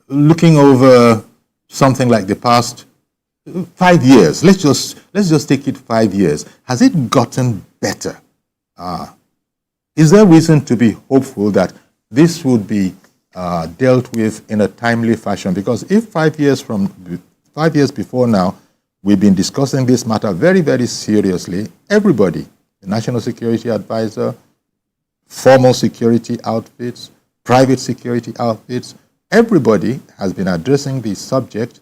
looking over something like the past 5 years, let's just take it 5 years. Has it gotten better? Is there reason to be hopeful that this would be dealt with in a timely fashion? Because if 5 years before now, we've been discussing this matter very, very seriously, everybody, the National Security Advisor, formal security outfits, private security outfits, everybody has been addressing the subject.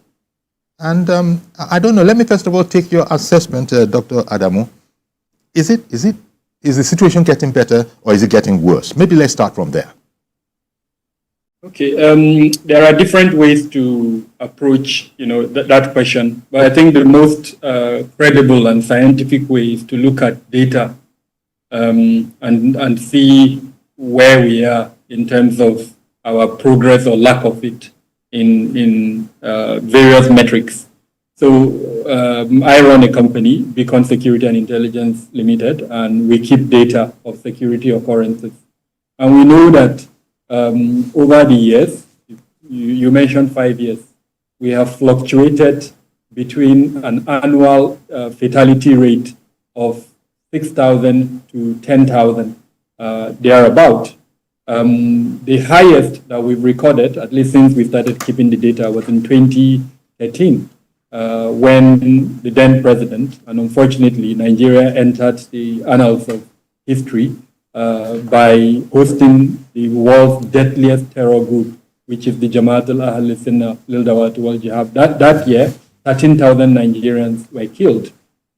And I don't know, let me first of all take your assessment, Dr. Adamu. Is the situation getting better or is it getting worse? Maybe let's start from there. Okay, there are different ways to approach, that question. But I think the most credible and scientific way is to look at data and see where we are in terms of our progress or lack of it in various metrics. So I run a company, Beacon Security and Intelligence Limited, and we keep data of security occurrences. And we know that over the years, you mentioned 5 years, we have fluctuated between an annual fatality rate of 6,000 to 10,000, thereabout. The highest that we've recorded, at least since we started keeping the data, was in 2013, when the then president, and unfortunately Nigeria entered the annals of history by hosting the world's deadliest terror group, which is the Jamaat al-Ahl al-Sunnah lil Dawat wal Jihad. That year, 13,000 Nigerians were killed.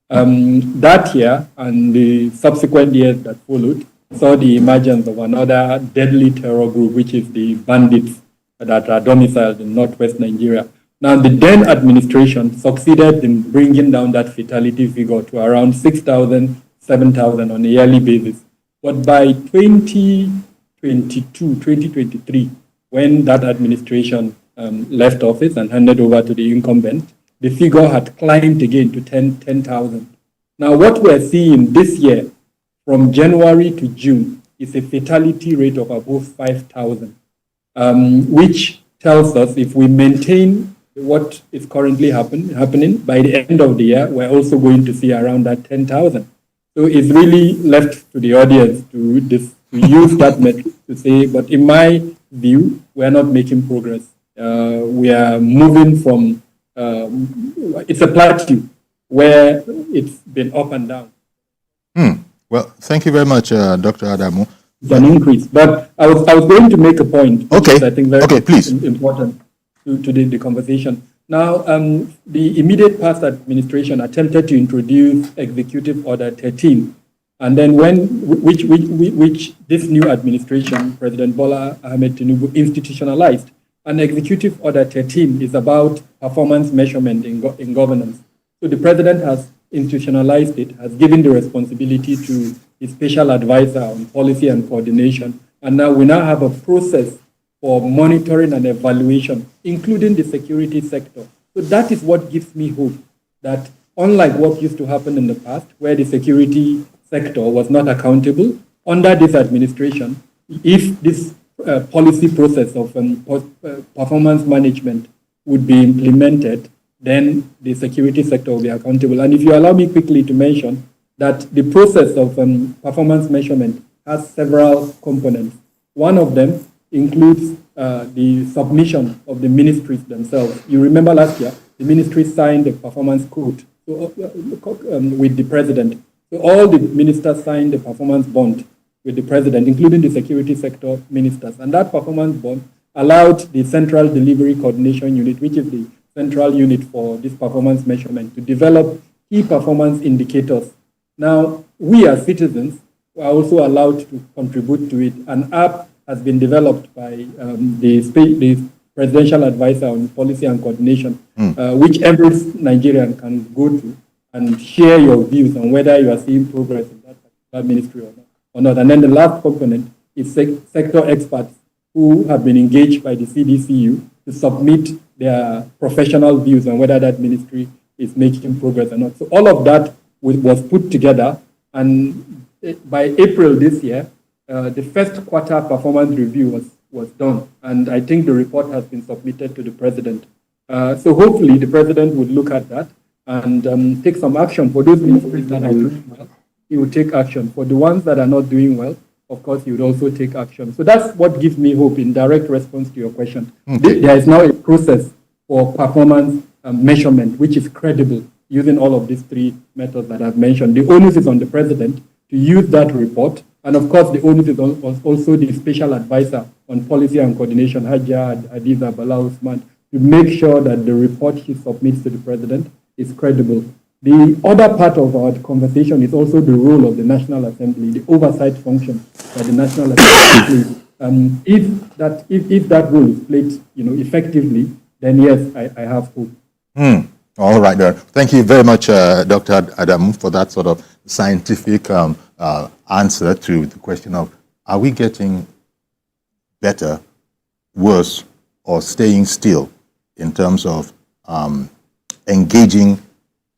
That year and the subsequent years that followed saw the emergence of another deadly terror group, which is the bandits that are domiciled in northwest Nigeria. Now, the then administration succeeded in bringing down that fatality figure to around 6,000, 7,000 on a yearly basis. But by 2023, when that administration left office and handed over to the incumbent, the figure had climbed again to 10,000. Now, what we're seeing this year, from January to June, is a fatality rate of above 5,000, which tells us if we maintain what is currently happening, by the end of the year, we're also going to see around that 10,000. So it's really left to the audience to use that metric to say, but in my view, we're not making progress. We are moving from, it's a plateau where it's been up and down. Well, thank you very much, Dr. Adamu. It's an increase, but I was going to make a point. Okay. I think very please. Important to the conversation. Now, the immediate past administration attempted to introduce Executive Order 13, and then which this new administration, President Bola Ahmed Tinubu, institutionalized. And Executive Order 13 is about performance measurement in governance. So the president has institutionalized it, has given the responsibility to his special advisor on policy and coordination, and now we have a process for monitoring and evaluation, including the security sector. So that is what gives me hope that, unlike what used to happen in the past, where the security sector was not accountable, under this administration, if this policy process of performance management would be implemented, then the security sector will be accountable. And if you allow me quickly to mention that the process of performance measurement has several components. One of them includes the submission of the ministries themselves. You remember last year, the ministry signed a performance code with the president. So all the ministers signed a performance bond with the president, including the security sector ministers. And that performance bond allowed the Central Delivery Coordination Unit, which is the central unit for this performance measurement, to develop key performance indicators. Now, we as citizens are also allowed to contribute to it. An app has been developed by the presidential advisor on policy and coordination, which every Nigerian can go to and share your views on whether you are seeing progress in that particular ministry or not. And then the last component is sector experts who have been engaged by the CDCU to submit their professional views on whether that ministry is making progress or not. So all of that was put together, and by April this year, the first quarter performance review was was done. And I think the report has been submitted to the president. So hopefully the president would look at that and take some action for those ministries that are doing well. He would take action. For the ones that are not doing well, of course, he would also take action. So that's what gives me hope in direct response to your question. Okay. There is now a process for performance measurement, which is credible, using all of these three methods that I've mentioned. The onus is on the president to use that report. And of course, the onus is also the special advisor on policy and coordination, Hajia Hadiza Bala Usman, to make sure that the report he submits to the president is credible. The other part of our conversation is also the role of the National Assembly, the oversight function that the National Assembly plays. If that role is played, effectively, then yes, I have hope. All right, thank you very much, Dr. Adamu, for that sort of scientific answer to the question of, are we getting better, worse, or staying still in terms of engaging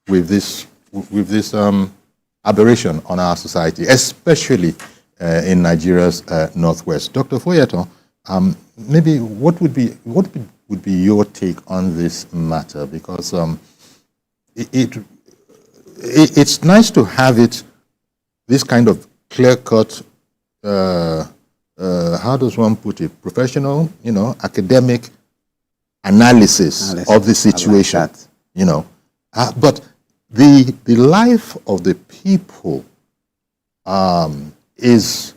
with this aberration on our society, especially in Nigeria's northwest. Dr. Foyeton, maybe what would be your take on this matter? Because it's nice to have this kind of clear-cut, how does one put it, professional, academic analysis of the situation, but the life of the people is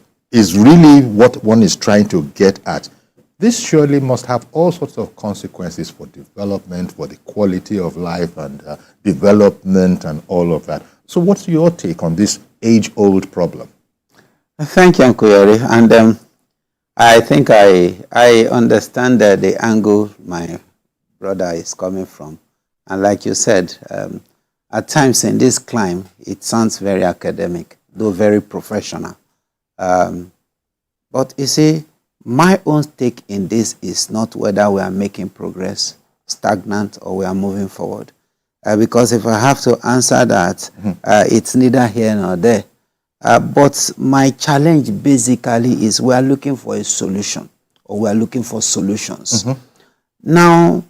really what one is trying to get at. This surely must have all sorts of consequences for development, for the quality of life and development and all of that. So what's your take on this age-old problem? Thank you, Nkuyori. And I think I understand the angle my brother is coming from. And like you said, at times in this climb, it sounds very academic, though very professional. But you see, my own take in this is not whether we are making progress, stagnant, or we are moving forward. Because if I have to answer that, it's neither here nor there. But my challenge basically is we are looking for a solution, or we are looking for solutions. Now,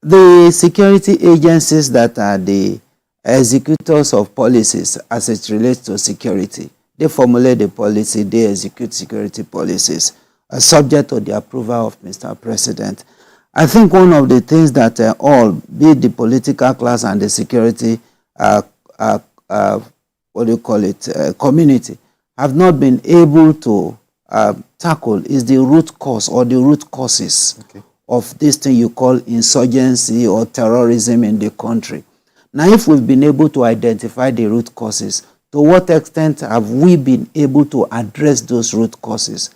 the security agencies that are the executors of policies as it relates to security, they formulate the policy, they execute security policies, subject to the approval of Mr. President. I think one of the things that all, be it the political class and the security, community, have not been able to tackle is the root cause or the root causes of this thing you call insurgency or terrorism in the country. Now, if we've been able to identify the root causes, to what extent have we been able to address those root causes?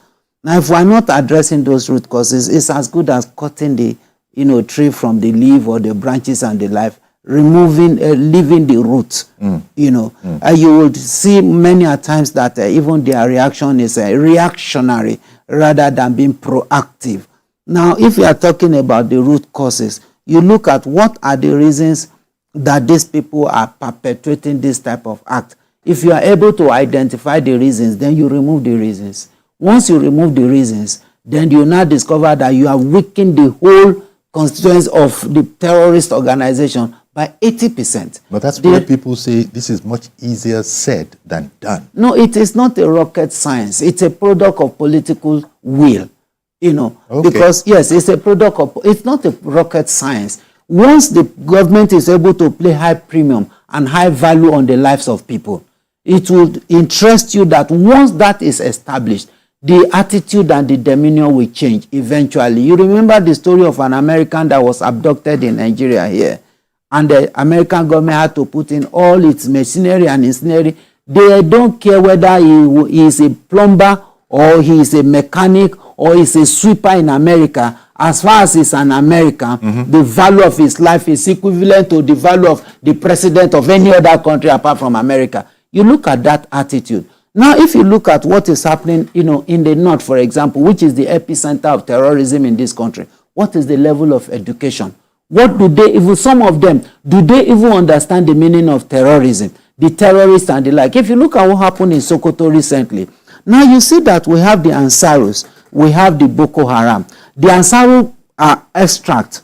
Now, if we're not addressing those root causes, it's as good as cutting the tree from the leaf or the branches and the life, removing, leaving the root. You would see many a times that even their reaction is reactionary rather than being proactive. Now, if you are talking about the root causes, you look at what are the reasons that these people are perpetrating this type of act. If you are able to identify the reasons, then you remove the reasons. Once you remove the reasons, then you now discover that you have weakened the whole constituents of the terrorist organization by 80%. But that's why people say this is much easier said than done. No, it is not a rocket science. It's a product of political will. Because yes, it's a product of, it's not a rocket science. Once the government is able to play high premium and high value on the lives of people, it will interest you that once that is established, the attitude and the demeanor will change eventually. You remember the story of an American that was abducted in Nigeria here, and the American government had to put in all its machinery and machinery. They don't care whether he is a plumber or he is a mechanic or he's a sweeper in America. As far as he's an American, the value of his life is equivalent to the value of the president of any other country apart from America. You look at that attitude. Now, if you look at what is happening, in the north, for example, which is the epicenter of terrorism in this country, what is the level of education? What do they, even some of them, do they even understand the meaning of terrorism? The terrorists and the like. If you look at what happened in Sokoto recently, now you see that we have the Ansarus. we have the Boko Haram. The Ansaru extract,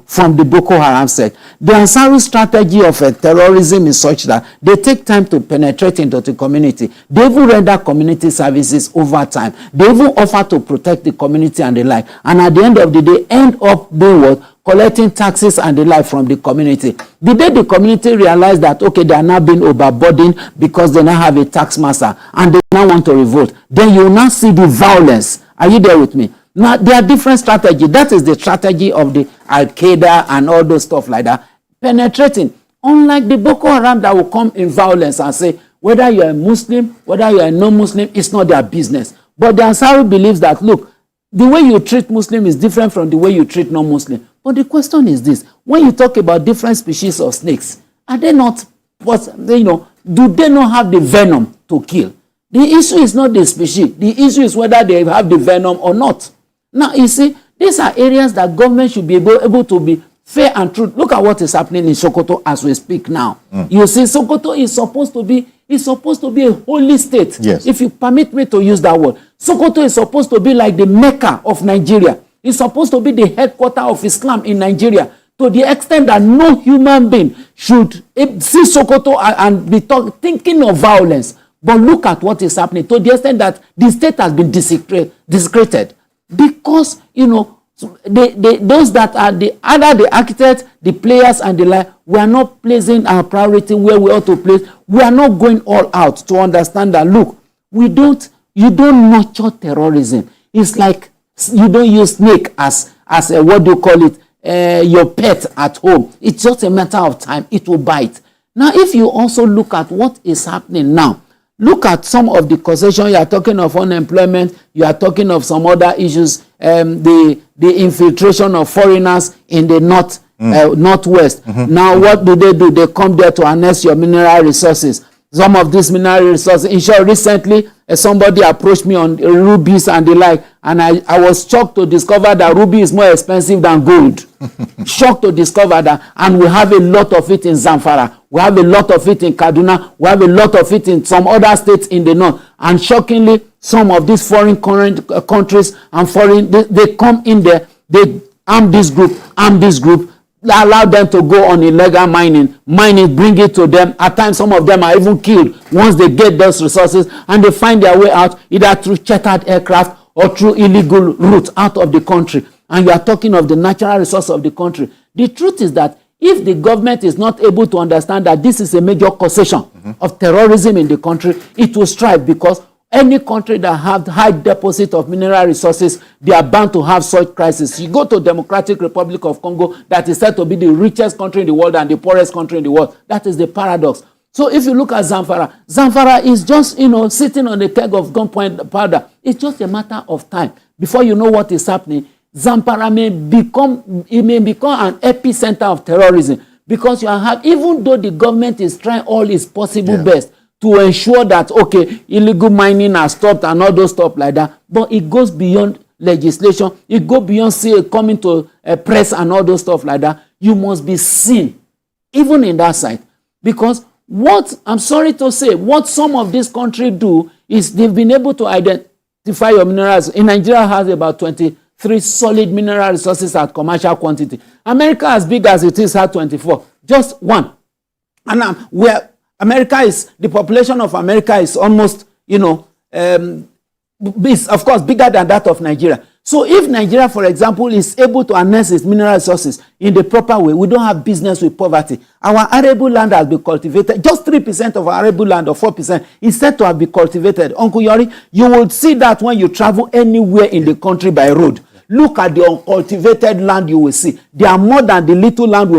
from the Boko Haram sect. The Ansaru strategy of terrorism is such that they take time to penetrate into the community. They even render community services over time. They even offer to protect the community and the like. And at the end of the day, end up doing what? Collecting taxes and the like from the community. The day the community realize that, okay, they are now being overburdened because they now have a tax master and they now want to revolt, then you will now see the violence. Are you there with me? Now, there are different strategies. That is the strategy of the Al-Qaeda and all those stuff like that. Penetrating. Unlike the Boko Haram that will come in violence and say, whether you're a Muslim, whether you're a non-Muslim, it's not their business. But the Ansari believes that, look, the way you treat Muslim is different from the way you treat non-Muslim. But the question is this. When you talk about different species of snakes, are they not, do they not have the venom to kill? The issue is not the species. The issue is whether they have the venom or not. Now, you see, these are areas that government should be able to be fair and true. Look at what is happening in Sokoto as we speak now. You see, Sokoto is supposed to be a holy state. Yes. If you permit me to use that word. Sokoto is supposed to be like the Mecca of Nigeria. It's supposed to be the headquarters of Islam in Nigeria, to the extent that no human being should see Sokoto and be thinking of violence. But look at what is happening, to the extent that the state has been desecrated. Because, those that are either the architects, the players, and the like, we are not placing our priority where we ought to place. We are not going all out to understand that, look, you don't nurture terrorism. It's like you don't use snake as a, your pet at home. It's just a matter of time. It will bite. Now, if you also look at what is happening now, look at some of the causation. You are talking of unemployment. You are talking of some other issues. The infiltration of foreigners in the northwest. Now, what do? They come there to annex your mineral resources. Some of these mineral resources. In short, recently, somebody approached me on rubies and the like, and I was shocked to discover that ruby is more expensive than gold. Shocked to discover that, and we have a lot of it in Zamfara. We have a lot of it in Kaduna. We have a lot of it in some other states in the north. And shockingly, some of these foreign countries and they come in there, they arm this group, allow them to go on illegal mining, bring it to them. At times, some of them are even killed once they get those resources, and they find their way out either through chartered aircraft or through illegal routes out of the country. And you are talking of the natural resource of the country. The truth is that if the government is not able to understand that this is a major causation of terrorism in the country, it will strive, because any country that have high deposit of mineral resources, they are bound to have such crisis. You go to Democratic Republic of Congo, that is said to be the richest country in the world and the poorest country in the world. That is the paradox. So if you look at Zamfara is just, sitting on a keg of gunpowder. It's just a matter of time before you know what is happening. Zamfara may become an epicenter of terrorism, because even though the government is trying all its possible best to ensure that, okay, illegal mining are stopped and all those stuff like that, but it goes beyond legislation. It goes beyond coming to a press and all those stuff like that. You must be seen, even in that side. Because I'm sorry to say, what some of these countries do is they've been able to identify your minerals. In Nigeria has about 23 solid mineral resources at commercial quantity. America, as big as it is, has 24. Just one. And the population of America is almost, is of course bigger than that of Nigeria. So if Nigeria, for example, is able to harness its mineral resources in the proper way, we don't have business with poverty. Our arable land has been cultivated. Just 3% of our arable land, or 4%, is said to have been cultivated. Uncle Yori, you will see that when you travel anywhere in the country by road. Look at the uncultivated land you will see. They are more than the little land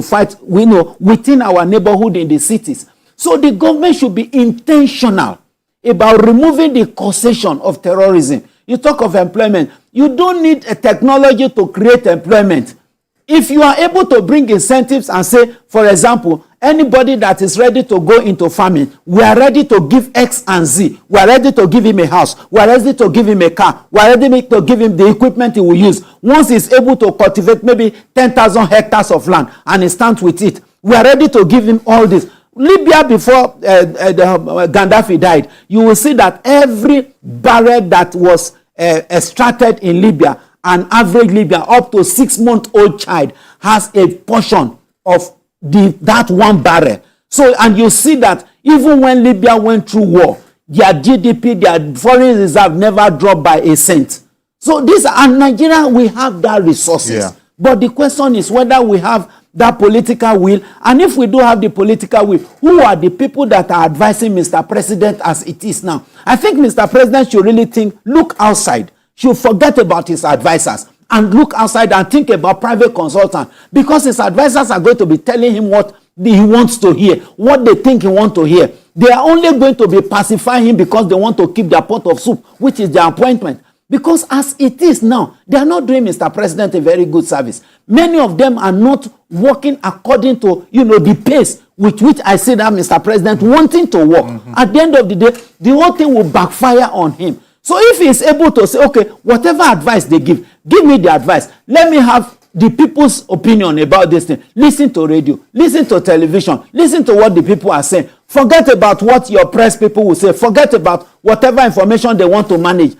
we know within our neighborhood in the cities. So the government should be intentional about removing the causation of terrorism. You talk of employment. You don't need a technology to create employment. If you are able to bring incentives and say, for example, anybody that is ready to go into farming, we are ready to give X and Z. We are ready to give him a house. We are ready to give him a car. We are ready to give him the equipment he will use. Once he's able to cultivate maybe 10,000 hectares of land and he stands with it, we are ready to give him all this. Libya, before Gaddafi died, you will see that every barrel that was extracted in Libya, an average Libyan up to 6-month-old child has a portion of that 1 barrel. So, and you see that even when Libya went through war, their GDP, their foreign reserve never dropped by a cent. So this, and Nigeria, we have that resources. Yeah. But the question is whether we have that political will. And if we do have the political will, who are the people that are advising Mr. President as it is now? I think Mr. President should really look outside, should forget about his advisors and look outside and think about private consultants, because his advisors are going to be telling him what he wants to hear, what they think he wants to hear. They are only going to be pacifying him because they want to keep their pot of soup, which is their appointment. Because as it is now, they are not doing Mr. President a very good service. Many of them are not working according to, the pace with which I see that Mr. President wanting to work. Mm-hmm. At the end of the day, the whole thing will backfire on him. So if he is able to say, okay, whatever advice they give me the advice. Let me have the people's opinion about this thing. Listen to radio, listen to television, listen to what the people are saying. Forget about what your press people will say. Forget about whatever information they want to manage.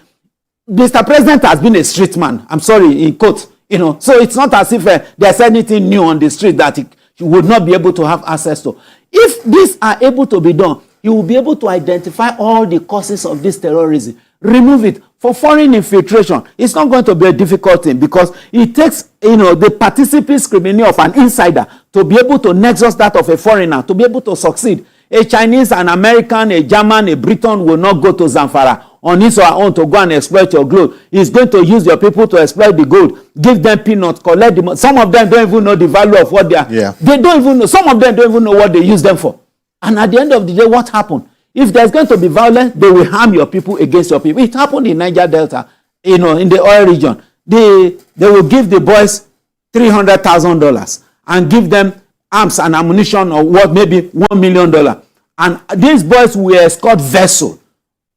Mr. President has been a street man. I'm sorry, in quotes. So it's not as if there's anything new on the street that he would not be able to have access to. If these are able to be done, he will be able to identify all the causes of this terrorism, remove it. For foreign infiltration, it's not going to be a difficult thing, because it takes, the participant scrutiny of an insider to be able to nexus that of a foreigner, to be able to succeed. A Chinese, an American, a German, a Briton will not go to Zamfara on his or her own to go and exploit your gold. He's going to use your people to exploit the gold, give them peanuts, collect the money. Some of them don't even know the value of what they are. Yeah. They don't even know. Some of them don't even know what they use them for. And at the end of the day, what happened? If there's going to be violence, they will harm your people against your people. It happened in Niger Delta, in the oil region. They will give the boys $300,000 and give them arms and ammunition, or what, maybe $1 million. And these boys will escort vessel,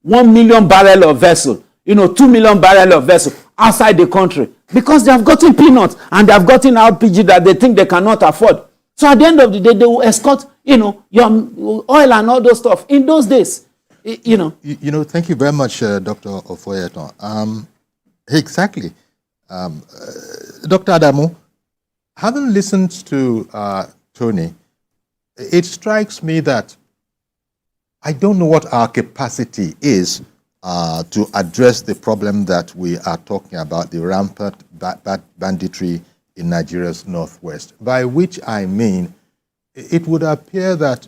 1 million barrel of vessel, 2 million barrel of vessel outside the country, because they have gotten peanuts and they have gotten LPG that they think they cannot afford. So at the end of the day, they will escort, your oil and all those stuff. In those days, Thank you very much, Dr. Ofoyeton. Exactly. Dr. Adamu, having listened to Tony, it strikes me that I don't know what our capacity is to address the problem that we are talking about, the rampant banditry in Nigeria's northwest, by which I mean it would appear that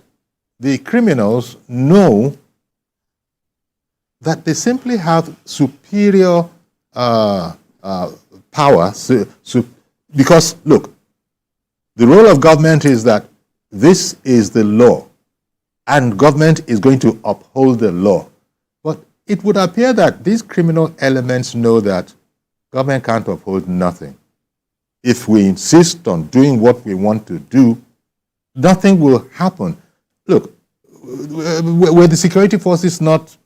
the criminals know that they simply have superior power. Because, look, the role of government is that this is the law, and government is going to uphold the law. But it would appear that these criminal elements know that government can't uphold nothing. If we insist on doing what we want to do, nothing will happen. Look, were the security forces not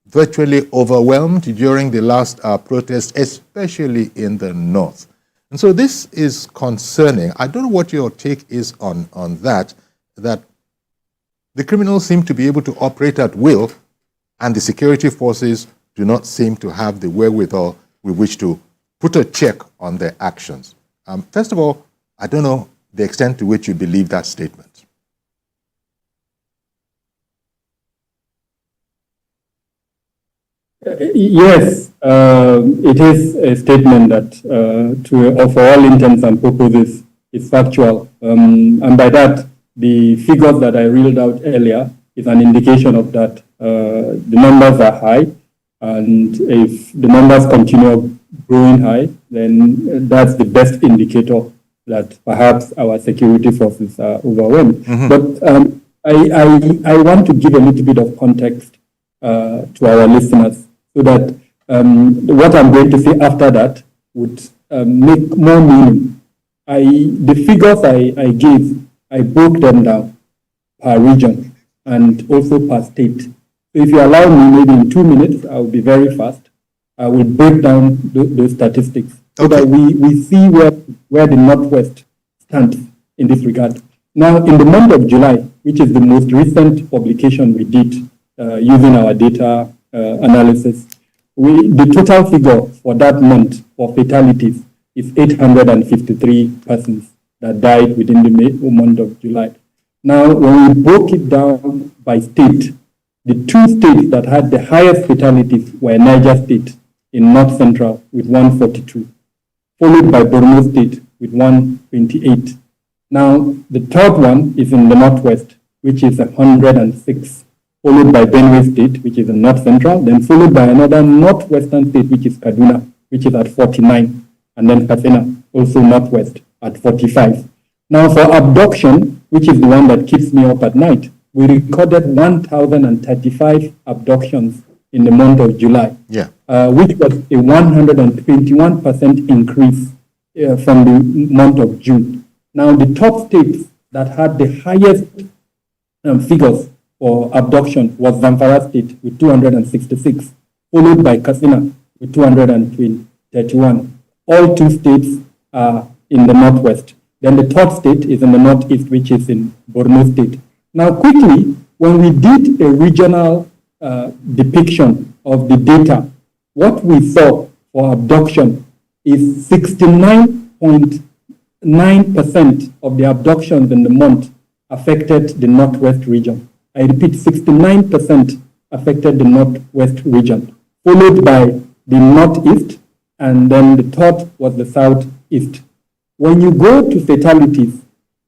virtually overwhelmed during the last protest, especially in the north? And so this is concerning. I don't know what your take is on that the criminals seem to be able to operate at will, and the security forces do not seem to have the wherewithal with which to put a check on their actions. First of all, I don't know the extent to which you believe that statement. Yes, it is a statement that, for all intents and purposes, is factual. And by that, the figures that I reeled out earlier is an indication of that. The numbers are high, and if the numbers continue growing high, then that's the best indicator that perhaps our security forces are overwhelmed. Mm-hmm. But I want to give a little bit of context to our listeners, so that what I'm going to say after that would make more meaning. The figures I gave, I broke them down per region and also per state. So if you allow me, maybe in 2 minutes, I'll be very fast. I will break down those statistics so that we see where the Northwest stands in this regard. Now, in the month of July, which is the most recent publication we did using our data analysis, the total figure for that month for fatalities is 853 persons that died within the month of July. Now, when we broke it down by state, the two states that had the highest fatalities were Niger State in North Central with 142, followed by Borno State with 128. Now, the third one is in the Northwest, which is 106, followed by Benue State, which is in North Central, then followed by another Northwestern state, which is Kaduna, which is at 49, and then Katsina, also Northwest, at 45. Now, for abduction, which is the one that keeps me up at night, we recorded 1,035 abductions in the month of July, which was a 121% increase from the month of June. Now, the top states that had the highest figures for abduction was Zamfara State with 266, followed by Katsina with 231. All two states are in the Northwest. Then the third state is in the Northeast, which is in Borno State. Now, quickly, when we did a regional depiction of the data, what we saw for abduction is 69.9% of the abductions in the month affected the Northwest region. I repeat, 69% affected the Northwest region, followed by the Northeast, and then the third was the Southeast. When you go to fatalities,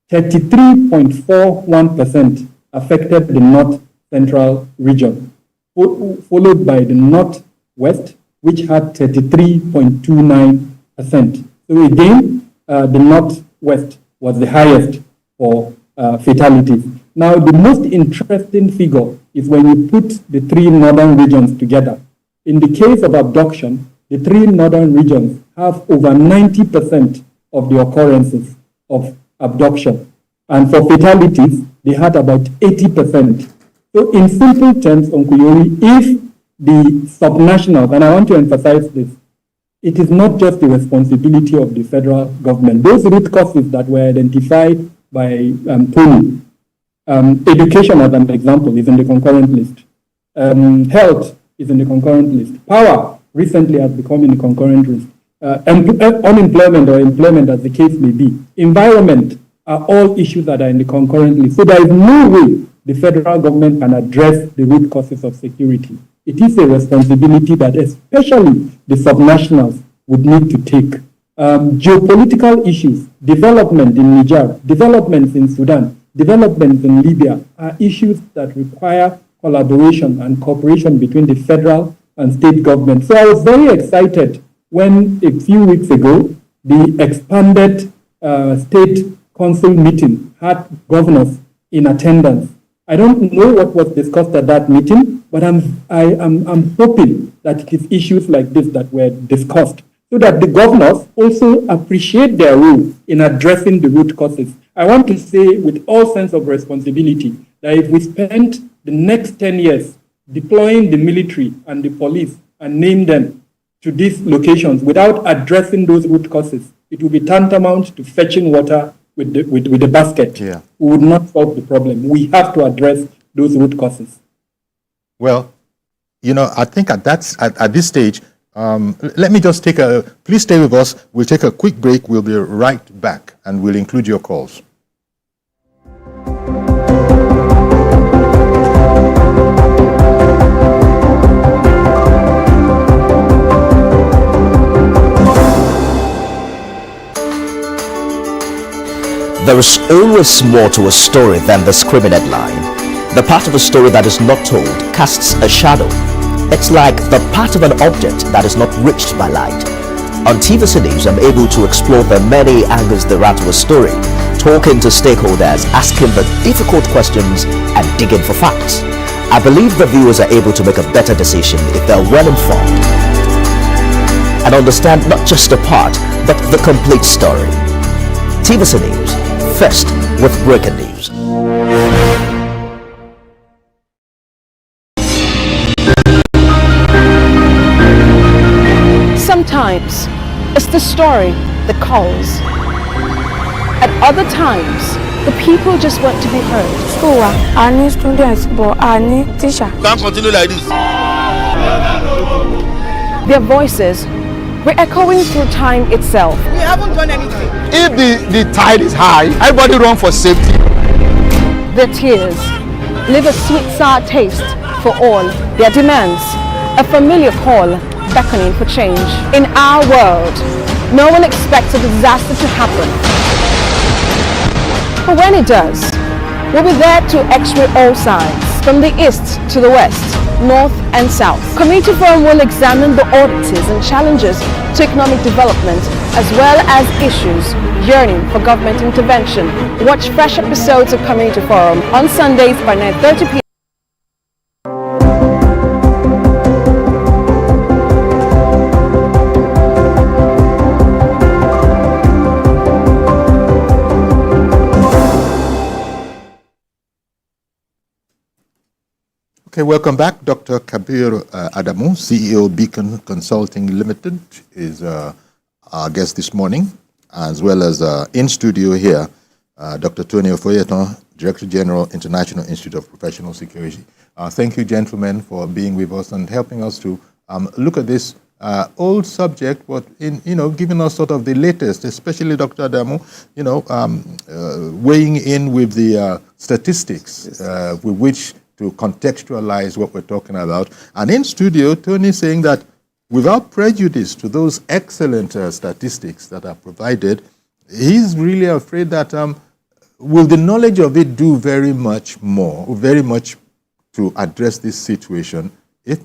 33.41% affected the North Central region, followed by the Northwest, which had 33.29%. So again, the Northwest was the highest for fatalities. Now, the most interesting figure is when you put the three northern regions together. In the case of abduction, the three northern regions have over 90% of the occurrences of abduction. And for fatalities, they had about 80%. So in simple terms, Uncle Yori, if the subnationals, and I want to emphasize this, it is not just the responsibility of the federal government. Those root causes that were identified by Tony, education as an example is in the concurrent list. Health is in the concurrent list. Power recently has become in the concurrent list. Unemployment or employment, as the case may be. Environment are all issues that are in the concurrent list. So there is no way the federal government can address the root causes of security. It is a responsibility that especially the subnationals would need to take. Geopolitical issues, development in Niger, developments in Sudan, developments in Libya are issues that require collaboration and cooperation between the federal and state government. So I was very excited when a few weeks ago, the expanded state council meeting had governors in attendance. I don't know what was discussed at that meeting, but I'm hoping that it is issues like this that were discussed so that the governors also appreciate their role in addressing the root causes. I want to say with all sense of responsibility that if we spend the next 10 years deploying the military and the police and name them to these locations without addressing those root causes, it will be tantamount to fetching water with the basket. Yeah. We would not solve the problem. We have to address those root causes. Well, I think at this stage, let me just please stay with us. We'll take a quick break. We'll be right back and we'll include your calls. There is always more to a story than the screaming headline. The part of a story that is not told casts a shadow. It's like the part of an object that is not reached by light. On TVC News, I'm able to explore the many angles there are to a story, talking to stakeholders, asking the difficult questions, and digging for facts. I believe the viewers are able to make a better decision if they're well informed and understand not just a part, but the complete story. TVC News, first with breaking news. Sometimes it's the story that calls. At other times, the people just want to be heard. School, I need students, but I need teacher. Can't continue like this. Their voices re-echoing through time itself. We haven't done anything. If the tide is high, everybody run for safety. Their tears leave a sweet sour taste for all. Their demands, a familiar call beckoning for change. In our world, no one expects a disaster to happen. But when it does, we'll be there to x-ray all sides, from the east to the west, north and south. Community Forum will examine the oddities and challenges to economic development, as well as issues yearning for government intervention. Watch fresh episodes of Community Forum on Sundays by 9:30 p.m. Okay, welcome back. Dr. Kabir Adamu, CEO Beacon Consulting Limited, is our guest this morning, as well as in studio here, Dr. Tony Ofoyeton, Director General, International Institute of Professional Security. Thank you, gentlemen, for being with us and helping us to look at this old subject, but giving us sort of the latest, especially Dr. Adamu, weighing in with the statistics with which to contextualize what we're talking about. And in studio, Tony is saying that without prejudice to those excellent statistics that are provided, he's really afraid that will the knowledge of it do very much to address this situation, if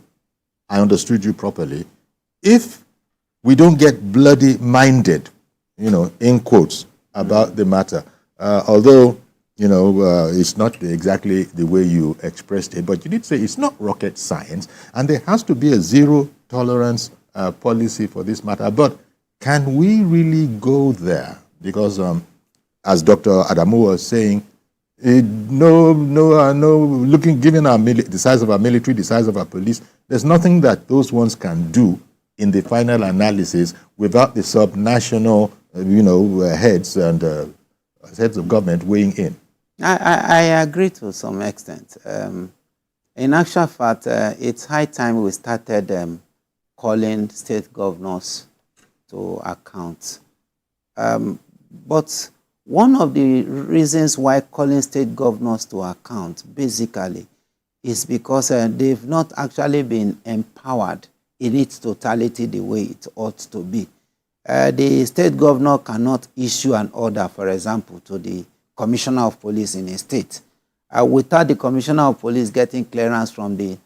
I understood you properly, if we don't get bloody minded, in quotes, about the matter. Although it's not exactly the way you expressed it, but you did say it's not rocket science, and there has to be a zero tolerance policy for this matter. But can we really go there? Because as Dr. Adamu was saying, given the size of our military, the size of our police, there's nothing that those ones can do in the final analysis without the subnational, heads and heads of government weighing in. I agree to some extent. In actual fact, it's high time we started calling state governors to account. But one of the reasons why calling state governors to account, basically, is because they've not actually been empowered in its totality the way it ought to be. The state governor cannot issue an order, for example, to the commissioner of police in a state without the commissioner of police getting clearance from the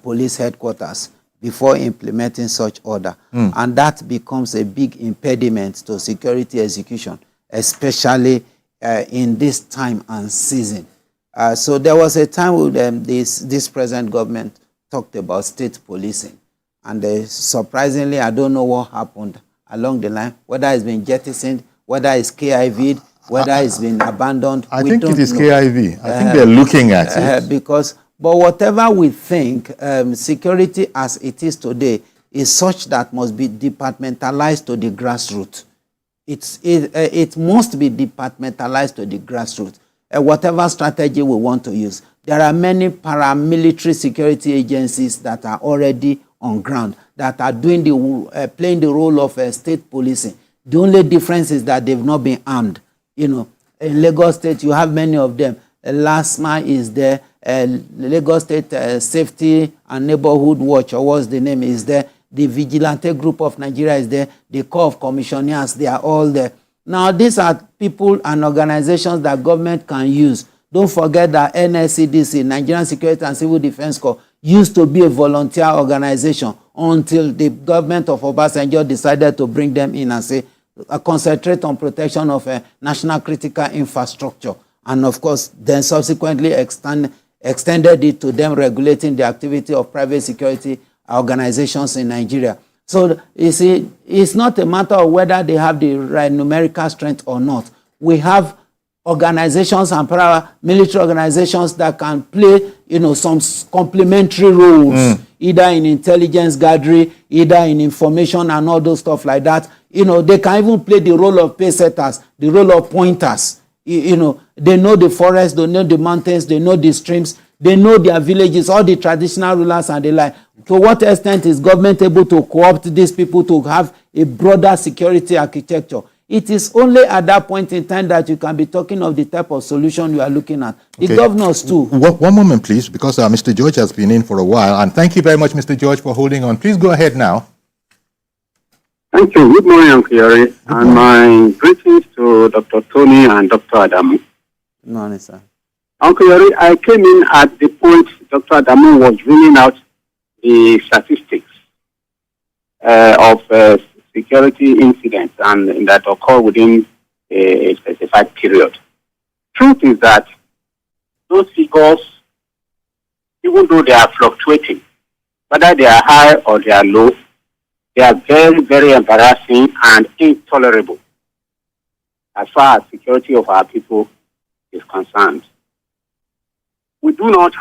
police headquarters before implementing such order. And that becomes a big impediment to security execution, especially in this time and season. So there was a time when this present government talked about state policing. And surprisingly, I don't know what happened along the line, whether it's been jettisoned, whether it's KIV'd, whether it's been abandoned. I think it is KIV. I think they're looking at it. But whatever we think, security as it is today is such that must be departmentalized to the grassroots. It must be departmentalized to the grassroots. Whatever strategy we want to use. There are many paramilitary security agencies that are already on ground, that are doing playing the role of state policing. The only difference is that they've not been armed. In Lagos State, you have many of them. LASMA is there. Lagos State Safety and Neighborhood Watch, or what's the name, is there. The Vigilante Group of Nigeria is there. The Corps of Commissioners, they are all there. Now, these are people and organizations that government can use. Don't forget that NSCDC, Nigerian Security and Civil Defense Corps, used to be a volunteer organization until the government of Obasanjo decided to bring them in and say, concentrate on protection of national critical infrastructure. And of course, then subsequently extended it to them regulating the activity of private security organizations in Nigeria. So, you see, it's not a matter of whether they have the right numerical strength or not. We have organizations and paramilitary organizations that can play, some complementary roles, either in intelligence gathering, either in information and all those stuff like that. They can even play the role of pace setters, the role of pointers. They know the forest, they know the mountains, they know the streams, they know their villages, all the traditional rulers and the like. To what extent is government able to co-opt these people to have a broader security architecture? It is only at that point in time that you can be talking of the type of solution you are looking at. The governors too. One moment, please, because Mr. George has been in for a while. And thank you very much, Mr. George, for holding on. Please go ahead now. Thank you. Good morning, Uncle Yori. And my greetings to Dr. Tony and Dr. Adamu. Good morning, sir. Uncle Yori, I came in at the point Dr. Adamu was reading out the statistics of security incidents and that occur within a specified period. Truth is that those figures, even though they are fluctuating, whether they are high or they are low, they are very, very embarrassing and intolerable as far as security of our people is concerned. We do not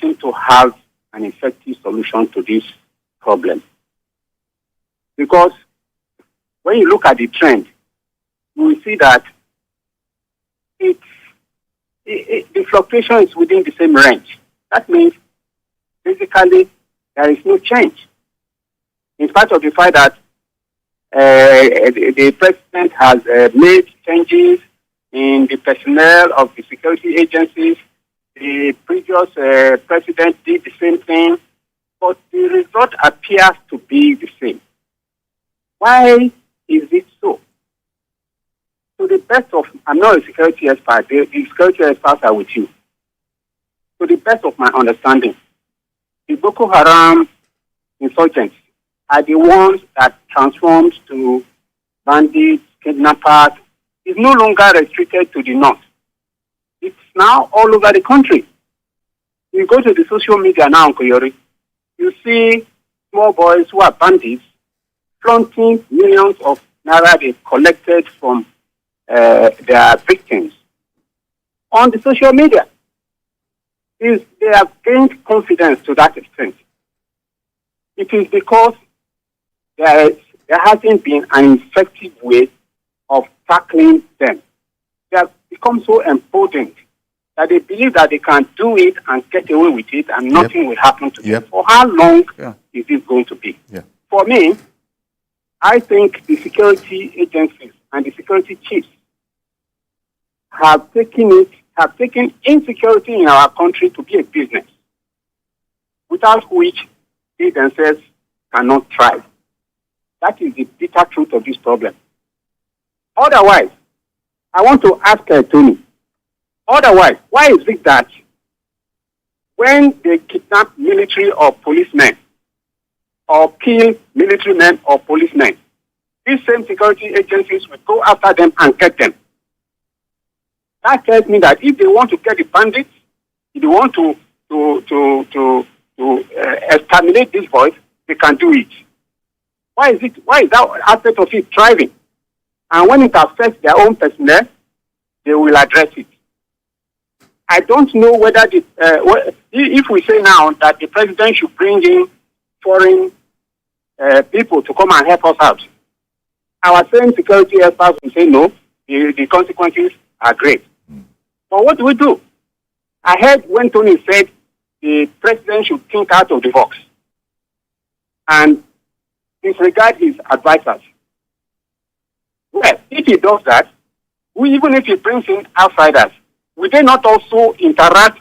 seem to have an effective solution to this problem. Because when you look at the trend, you will see that the fluctuation is within the same range. That means basically there is no change. In spite of the fact that the president has made changes in the personnel of the security agencies, the previous president did the same thing, but the result appears to be the same. Why is it so? To the best of, I'm not a security expert, the security experts are with you. To the best of my understanding, the Boko Haram insurgents are the ones that transformed to bandits, kidnappers. It's no longer restricted to the north. It's now all over the country. You go to the social media now, Uncle Yori, you see small boys who are bandits flaunting millions of naira they collected from their victims on the social media. They have gained confidence to that extent. It is because there hasn't been an effective way of tackling them. They have become so emboldened that they believe that they can do it and get away with it and nothing will happen to them. For how long is this going to be? For me, I think the security agencies and the security chiefs have taken insecurity in our country to be a business, without which they themselves cannot thrive. That is the bitter truth of this problem. Otherwise, I want to ask Tony, otherwise, why is it that when they kidnap military or policemen or kill military men or policemen, these same security agencies will go after them and get them? That tells me that if they want to get the bandits, if they want to exterminate these boys, they can do it. Why is that aspect of it thriving? And when it affects their own personnel, they will address it. I don't know whether if we say now that the president should bring in foreign people to come and help us out, our same security experts will say no, the consequences are great. But what do we do? I heard when Tony said the president should think out of the box and disregard his advisors. Well, if he does that, even if he brings in outsiders, will they not also interact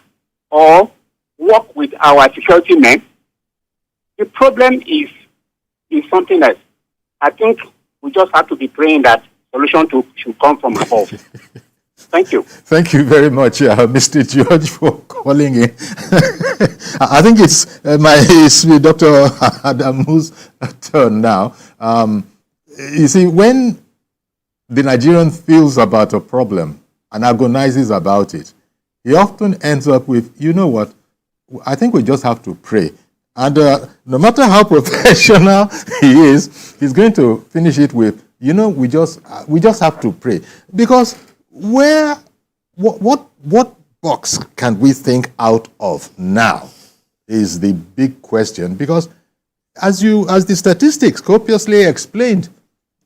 or work with our security men? The problem is something else. I think we just have to be praying that solution should come from above. Thank you. Thank you very much, Mr. George, for calling in. I think it's Dr. Adamu's turn now. You see, when the Nigerian feels about a problem and agonizes about it, he often ends up with, you know what, I think we just have to pray. And no matter how professional he is, he's going to finish it with, you know, we just have to pray. Because what box can we think out of now is the big question. Because as the statistics copiously explained,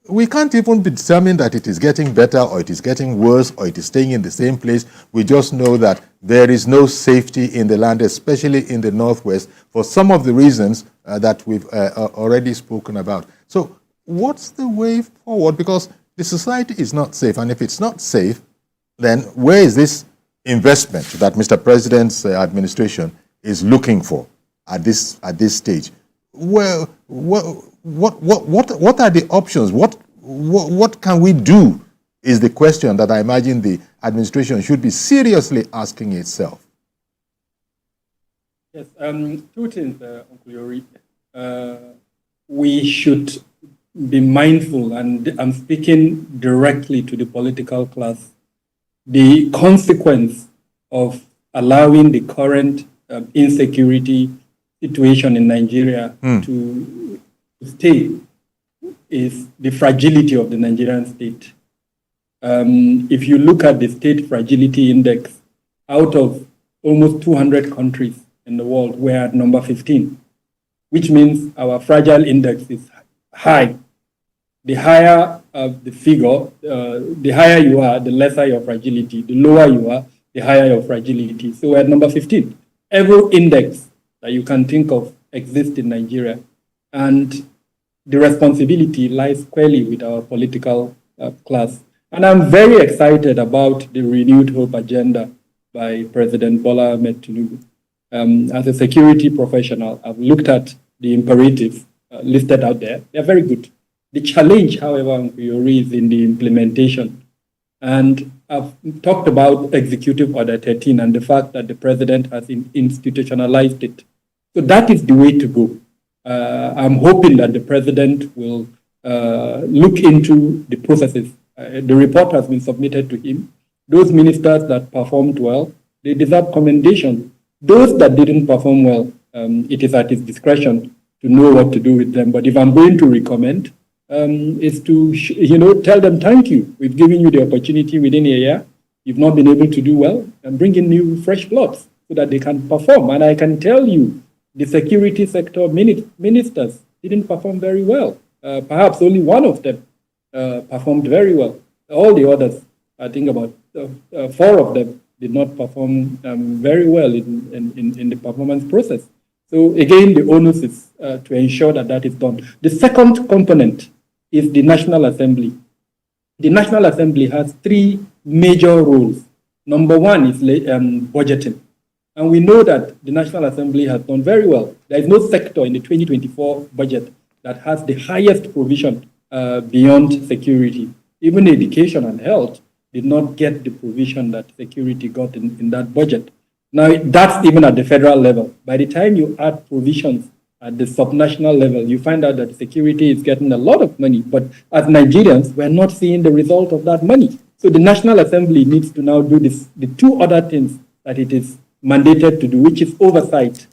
we can't even determine that it is getting better or it is getting worse or it is staying in the same place. We just know that there is no safety in the land, especially in the Northwest, for some of the reasons that we've already spoken about. So what's the way forward? Because the society is not safe. And if it's not safe, then where is this investment that Mr. President's administration is looking for at this stage? Well, what are the options? What can we do is the question that I imagine the administration should be seriously asking itself. Yes, two things, Uncle Yori. We should be mindful, and I'm speaking directly to the political class, the consequence of allowing the current insecurity situation in Nigeria to stay is the fragility of the Nigerian state. If you look at the state fragility index, out of almost 200 countries in the world, we're at number 15, which means our fragile index is high. The higher the figure, the higher you are, the lesser your fragility. The lower you are, the higher your fragility. So we're at number 15. Every index that you can think of exists in Nigeria. And the responsibility lies squarely with our political class. And I'm very excited about the renewed hope agenda by President Bola Ahmed Tinubu. As a security professional, I've looked at the imperatives listed out there. They're very good. The challenge, however, is in the implementation. And I've talked about Executive Order 13 and the fact that the president has institutionalized it. So that is the way to go. I'm hoping that the president will look into the processes. The report has been submitted to him. Those ministers that performed well, they deserve commendation. Those that didn't perform well, it is at his discretion to know what to do with them. But if I'm going to recommend, is to tell them thank you. We've given you the opportunity within a year. You've not been able to do well, and bring in new fresh bloods so that they can perform. And I can tell you, the security sector ministers didn't perform very well. Perhaps only one of them performed very well. All the others, I think about 4 of them, did not perform very well in the performance process. So again, the onus is to ensure that that is done. The second component is the National Assembly. The National Assembly has 3 major roles. Number 1 is budgeting. And we know that the National Assembly has done very well. There is no sector in the 2024 budget that has the highest provision beyond security. Even education and health did not get the provision that security got in that budget. Now, that's even at the federal level. By the time you add provisions at the subnational level, you find out that security is getting a lot of money. But as Nigerians, we're not seeing the result of that money. So the National Assembly needs to now do the 2 other things that it is mandated to do, which is oversight.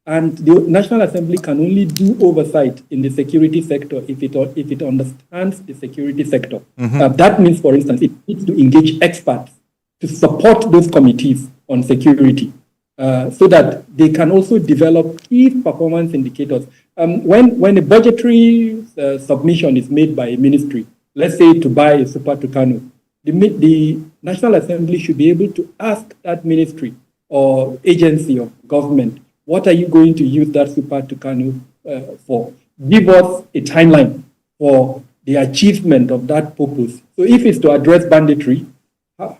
And the National Assembly can only do oversight in the security sector if it understands the security sector. That means, for instance, it needs to engage experts to support those committees on security so that they can also develop key performance indicators. When a budgetary submission is made by a ministry, let's say to buy a Super Tucano, the National Assembly should be able to ask that ministry or agency of government, what are you going to use that Super Tucano for? Give us a timeline for the achievement of that purpose. So if it's to address banditry,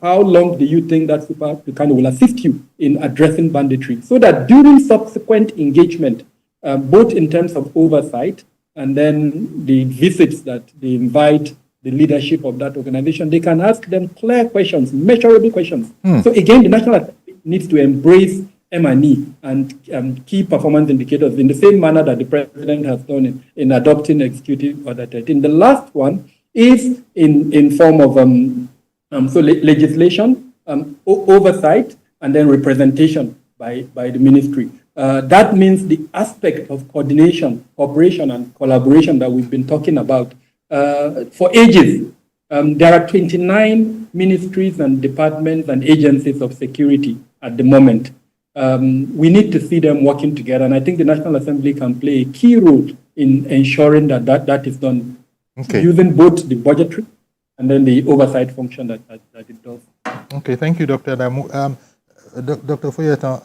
how long do you think that Super Tucano will assist you in addressing banditry? So that during subsequent engagement, both in terms of oversight and then the visits that they invite the leadership of that organization, they can ask them clear questions, measurable questions. So again, the National Assembly needs to embrace M&E and key performance indicators in the same manner that the president has done in adopting Executive Order 13. The last one is in form of legislation, oversight, and then representation by the ministry. That means the aspect of coordination, cooperation, and collaboration that we've been talking about for ages. There are 29 ministries and departments and agencies of security at the moment. We need to see them working together, and I think the National Assembly can play a key role in ensuring that is done. Okay. using both the budgetary and then the oversight function that it does. Okay, thank you, Dr. Adamu. Dr. Foyetan,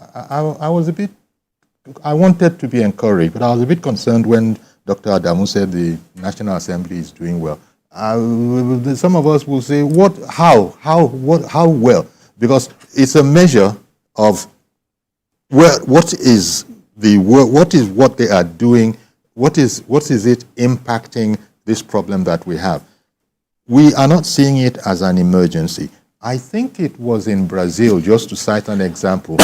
I wanted to be encouraged, but I was a bit concerned when Dr. Adamu said the National Assembly is doing well. Some of us will say, how well? Because it's a measure of what is what they are doing, what is it impacting this problem that we have. We are not seeing it as an emergency. I think it was in Brazil, just to cite an example,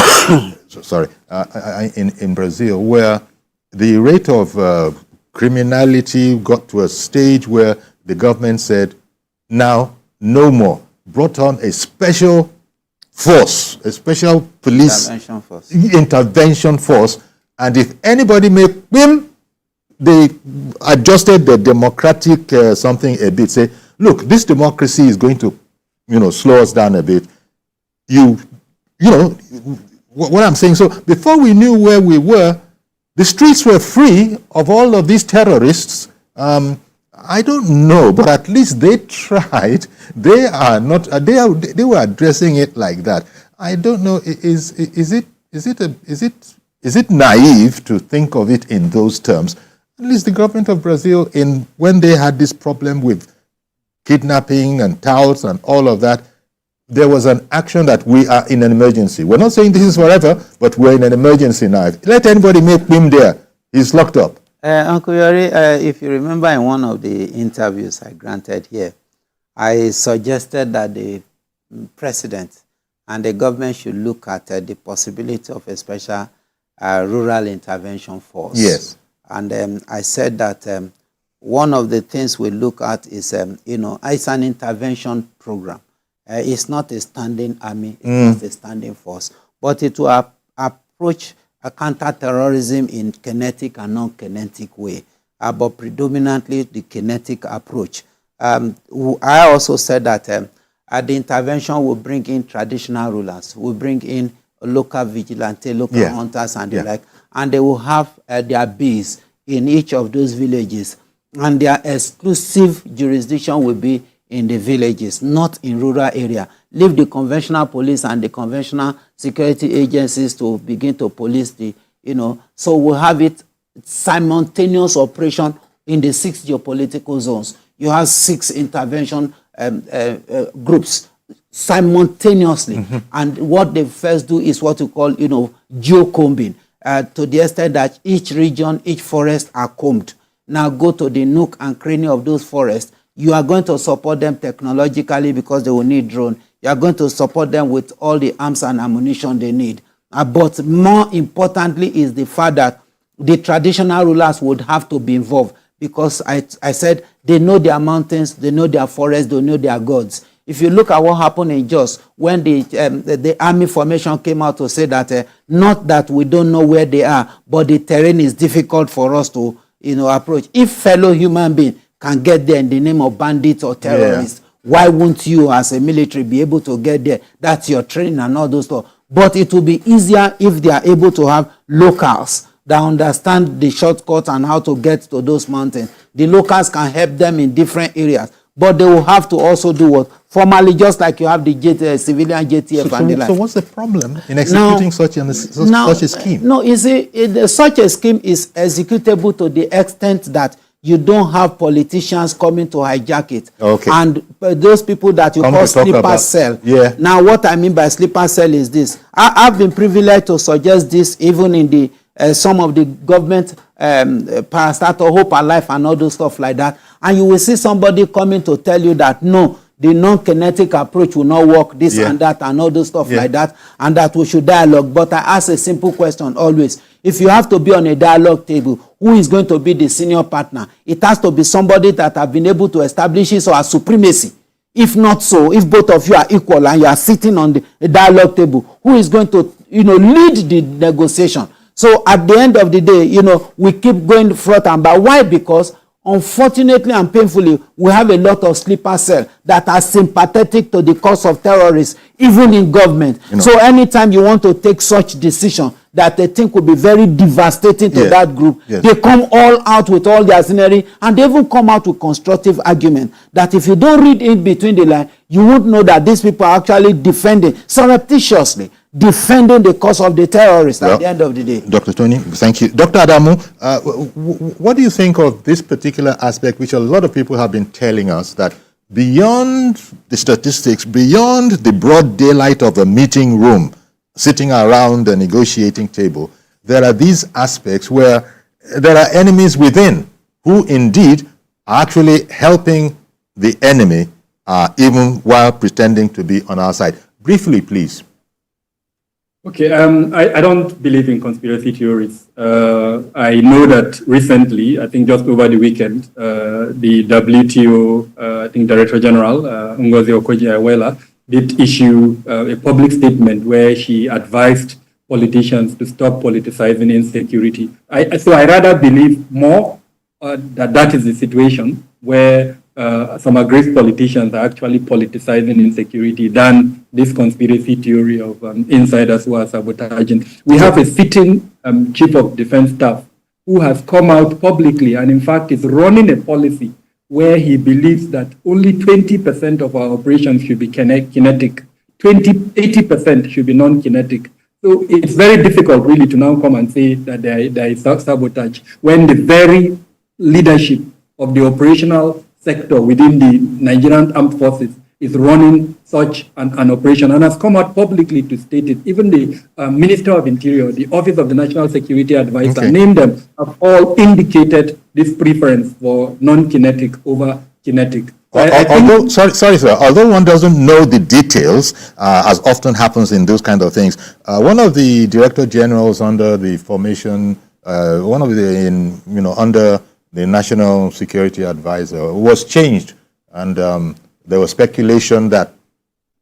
in Brazil, where the rate of criminality got to a stage where the government said, now, no more. Brought on a special force, a special police intervention force, and if anybody made whim, they adjusted the democratic something a bit, say, look, this democracy is going to, slow us down a bit. What I'm saying, so before we knew where we were, the streets were free of all of these terrorists. I don't know, but at least they tried. They are not. They were addressing it like that. I don't know. Is it naive to think of it in those terms? At least the government of Brazil, when they had this problem with kidnapping and touts and all of that, there was an action that we are in an emergency. We're not saying this is forever, but we're in an emergency now. Let anybody make him there. He's locked up. Uncle Yori, if you remember in one of the interviews I granted here, I suggested that the president and the government should look at the possibility of a special rural intervention force. Yes. And I said that one of the things we look at is, it's an intervention program. It's not a standing army, it's not a standing force, but it will approach counter-terrorism in kinetic and non-kinetic way, but predominantly the kinetic approach. I also said that the intervention will bring in traditional rulers, will bring in local vigilante, local hunters and the like, and they will have their base in each of those villages, and their exclusive jurisdiction will be in the villages, not in rural area. Leave the conventional police and the conventional security agencies to begin to police the, so we'll have it simultaneous operation in the 6 geopolitical zones. You have 6 intervention groups simultaneously. And what they first do is what we call, geocombing, to the extent that each region, each forest are combed. Now go to the nook and cranny of those forests. You are going to support them technologically because they will need drone. You are going to support them with all the arms and ammunition they need. But more importantly is the fact that the traditional rulers would have to be involved, because I said they know their mountains, they know their forests, they know their gods. If you look at what happened in Jos, when the army formation came out to say that not that we don't know where they are, but the terrain is difficult for us to approach. If fellow human beings can get there in the name of bandits or terrorists, why won't you as a military be able to get there? That's your training and all those stuff. But it will be easier if they are able to have locals that understand the shortcuts and how to get to those mountains. The locals can help them in different areas, but they will have to also do what? Formally, just like you have the civilian JTF and the like. So what's the problem in executing such a scheme? No, you see, such a scheme is executable to the extent that you don't have politicians coming to hijack it. Okay. And those people that you call sleeper cell. Yeah. Now, what I mean by sleeper cell is this. I've been privileged to suggest this even in the some of the government parastatal hope and life and all those stuff like that. And you will see somebody coming to tell you that, no, the non-kinetic approach will not work, this and that and all those stuff like that, and that we should dialogue. But I ask a simple question always. If you have to be on a dialogue table, who is going to be the senior partner? It has to be somebody that have been able to establish his or her supremacy. If not so, if both of you are equal and you are sitting on the dialogue table, who is going to, lead the negotiation? So at the end of the day, we keep going front and back. Why? Because unfortunately and painfully, we have a lot of sleeper cells that are sympathetic to the cause of terrorists, even in government. So anytime you want to take such decision, that they think will be very devastating to Yes. that group, Yes. they come all out with all their scenery, and they even come out with constructive argument that if you don't read in between the line, you won't know that these people are actually defending, surreptitiously defending the cause of the terrorists at the end of the day. Dr. Tony, thank you. Dr. Adamu, what do you think of this particular aspect, which a lot of people have been telling us, that beyond the statistics, beyond the broad daylight of a meeting room, sitting around a negotiating table, there are these aspects where there are enemies within who indeed are actually helping the enemy even while pretending to be on our side. Briefly, please. Okay, I don't believe in conspiracy theories. I know that recently, I think just over the weekend, the WTO, I think Director General, Ngozi Okonjo-Iweala, did issue a public statement where she advised politicians to stop politicizing insecurity. So I rather believe more that is the situation where some aggrieved politicians are actually politicizing insecurity than this conspiracy theory of insiders who are sabotaging. We have a sitting chief of defense staff who has come out publicly and in fact is running a policy where he believes that only 20% of our operations should be kinetic, 80% should be non-kinetic. So it's very difficult really to now come and say that there is sabotage when the very leadership of the operational sector within the Nigerian Armed Forces is running such an operation and has come out publicly to state it. Even the Minister of Interior, the Office of the National Security Advisor, named them, have all indicated this preference for non-kinetic over kinetic. Although, sorry, sir. Although one doesn't know the details, as often happens in those kind of things, one of the Director Generals under the formation, under the National Security Advisor was changed, and there was speculation that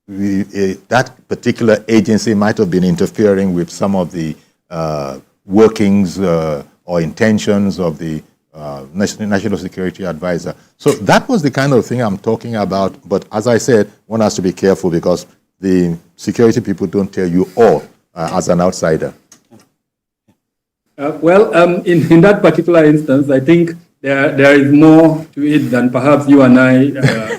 that particular agency might have been interfering with some of the workings or intentions of the National Security Advisor. So that was the kind of thing I'm talking about. But as I said, one has to be careful because the security people don't tell you all as an outsider. In that particular instance, I think there is more to it than perhaps you and I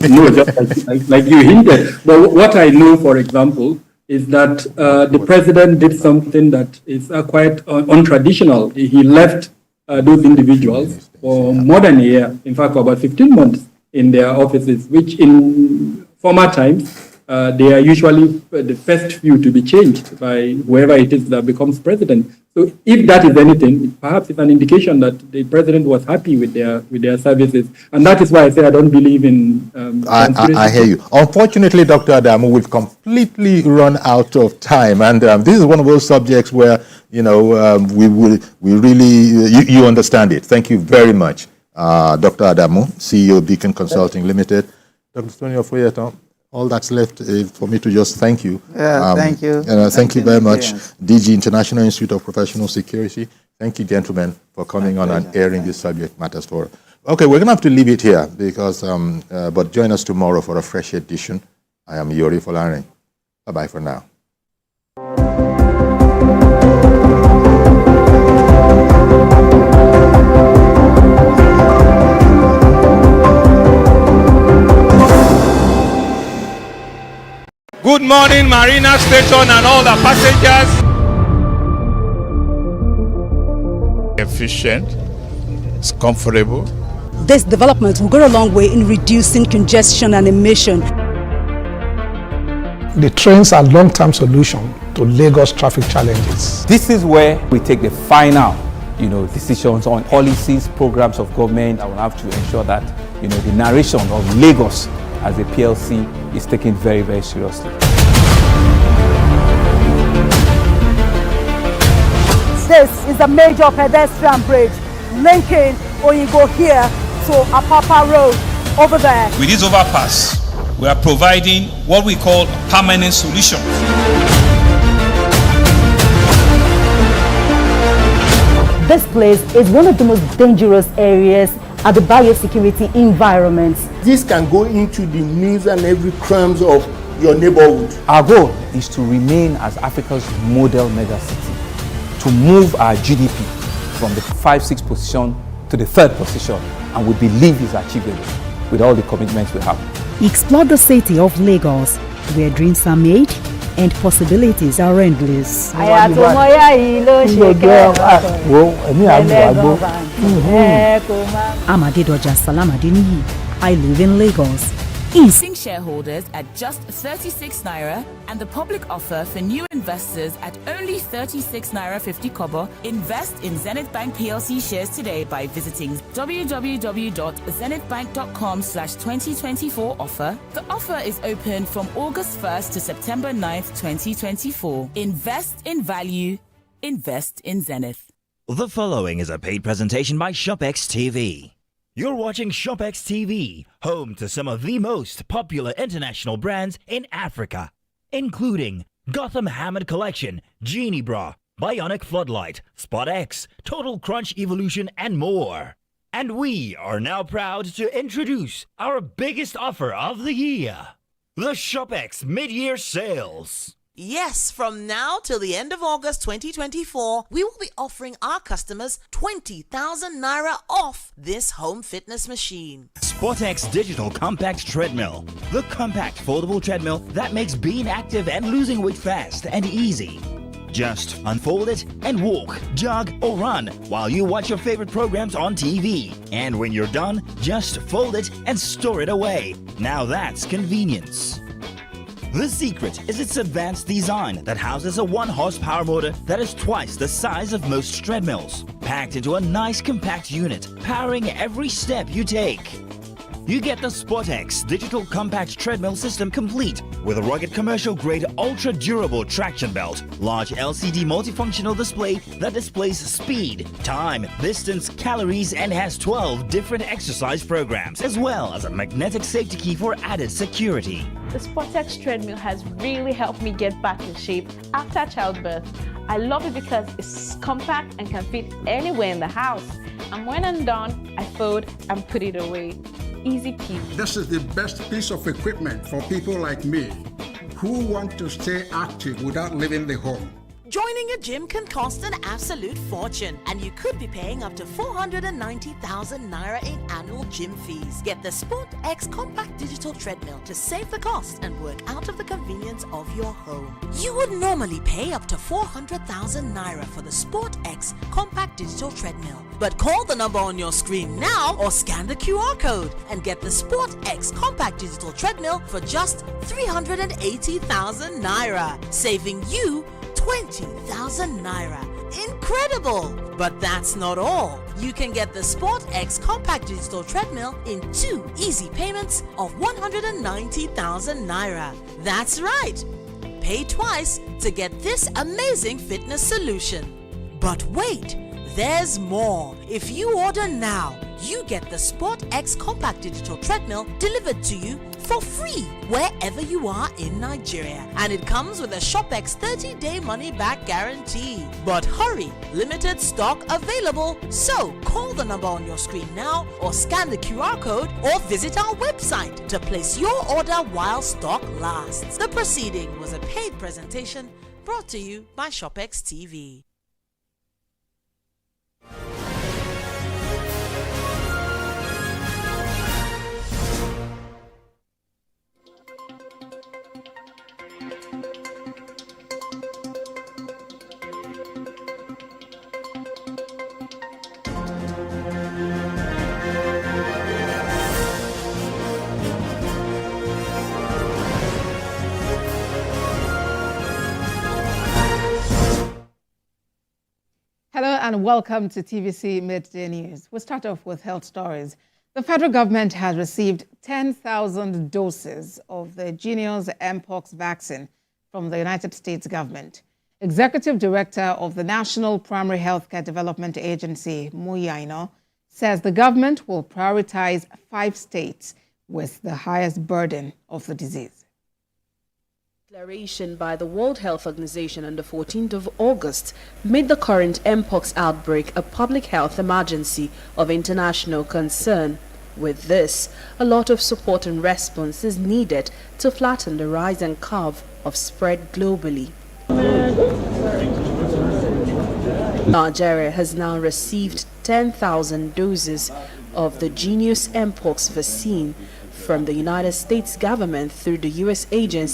know, just like you hinted. But what I know, for example, is that the president did something that is quite untraditional. He left those individuals for more than a year, in fact, for about 15 months in their offices, which in former times, they are usually the first few to be changed by whoever it is that becomes president. So if that is anything, perhaps it's an indication that the president was happy with their services. And that is why I say I don't believe in I hear you. Unfortunately, Dr. Adamu, we've completely run out of time. And this is one of those subjects where, we really, you understand it. Thank you very much, Dr. Adamu, CEO Beacon Consulting Limited. Dr. Tony Ofoyeton, all that's left is for me to just thank you. Thank you. Thank you very much, DG International Institute of Professional Security. Thank you, gentlemen, for coming on and airing this subject matters for us. Okay, we're going to have to leave it here because, but join us tomorrow for a fresh edition. I am Yori Folarin. Bye-bye for now. Good morning, Marina Station and all the passengers. Efficient, it's comfortable. This development will go a long way in reducing congestion and emission. The trains are long-term solution to Lagos traffic challenges. This is where we take the final, decisions on policies, programs of government. I will have to ensure that, the narration of Lagos as a PLC is taken very, very seriously. This is a major pedestrian bridge linking Oyingo here to Apapa Road over there. With this overpass, we are providing what we call a permanent solution. This place is one of the most dangerous areas at the biosecurity environment. This can go into the news and every crumbs of your neighborhood. Our goal is to remain as Africa's model megacity. to move our GDP from the 5-6 position to the 3rd position, and we believe is achievable with all the commitments we have. Explore the city of Lagos, where dreams are made and possibilities are endless. Amadedoja Salamadini, I live in Lagos. Leasing shareholders at just 36 naira and the public offer for new investors at only 36 naira 50 kobo. Invest in Zenith Bank PLC shares today by visiting www.zenithbank.com/2024 offer. The offer is open from August 1st to September 9th, 2024. Invest in value. Invest in Zenith. The following is a paid presentation by ShopX TV. You're watching ShopX TV, home to some of the most popular international brands in Africa, including Gotham Hammered Collection, Genie Bra, Bionic Floodlight, Spot X, Total Crunch Evolution, and more. And we are now proud to introduce our biggest offer of the year, the ShopX Mid-Year Sales. Yes, from now till the end of August 2024, we will be offering our customers 20,000 naira off this home fitness machine. SportX Digital Compact Treadmill. The compact foldable treadmill that makes being active and losing weight fast and easy. Just unfold it and walk, jog, or run while you watch your favorite programs on TV. And when you're done, just fold it and store it away. Now that's convenience. The secret is its advanced design that houses a 1-horsepower motor that is twice the size of most treadmills, packed into a nice compact unit, powering every step you take. You get the SportX Digital Compact Treadmill System complete with a rugged commercial-grade ultra-durable traction belt, large LCD multifunctional display that displays speed, time, distance, calories, and has 12 different exercise programs, as well as a magnetic safety key for added security. The SportX treadmill has really helped me get back in shape after childbirth. I love it because it's compact and can fit anywhere in the house. And when I'm done, I fold and put it away. Easy peasy. This is the best piece of equipment for people like me who want to stay active without leaving the home. Joining a gym can cost an absolute fortune, and you could be paying up to 490,000 naira in annual gym fees. Get the SportX Compact Digital Treadmill to save the cost and work out of the convenience of your home. You would normally pay up to 400,000 naira for the SportX Compact Digital Treadmill. But call the number on your screen now or scan the QR code and get the SportX Compact Digital Treadmill for just 380,000 naira, saving you 20,000 naira. Incredible! But that's not all. You can get the SportX Compact Digital Treadmill in 2 easy payments of 190,000 naira. That's right. Pay twice to get this amazing fitness solution. But wait, there's more. If you order now, you get the SportX Compact Digital Treadmill delivered to you for free wherever you are in Nigeria, and it comes with a ShopX 30-day money-back guarantee. But hurry, limited stock available, so call the number on your screen now or scan the QR code or visit our website to place your order while stock lasts. The proceeding was a paid presentation brought to you by ShopX TV. Hello and welcome to TVC Midday News. We'll start off with health stories. The federal government has received 10,000 doses of the Jynneos Mpox vaccine from the United States government. Executive Director of the National Primary Healthcare Development Agency, Muyaino, says the government will prioritize 5 states with the highest burden of the disease. Declaration by the World Health Organization on the 14th of August made the current Mpox outbreak a public health emergency of international concern. With this, a lot of support and response is needed to flatten the rising curve of spread globally. Nigeria has now received 10,000 doses of the Genius Mpox vaccine from the United States government through the U.S. agency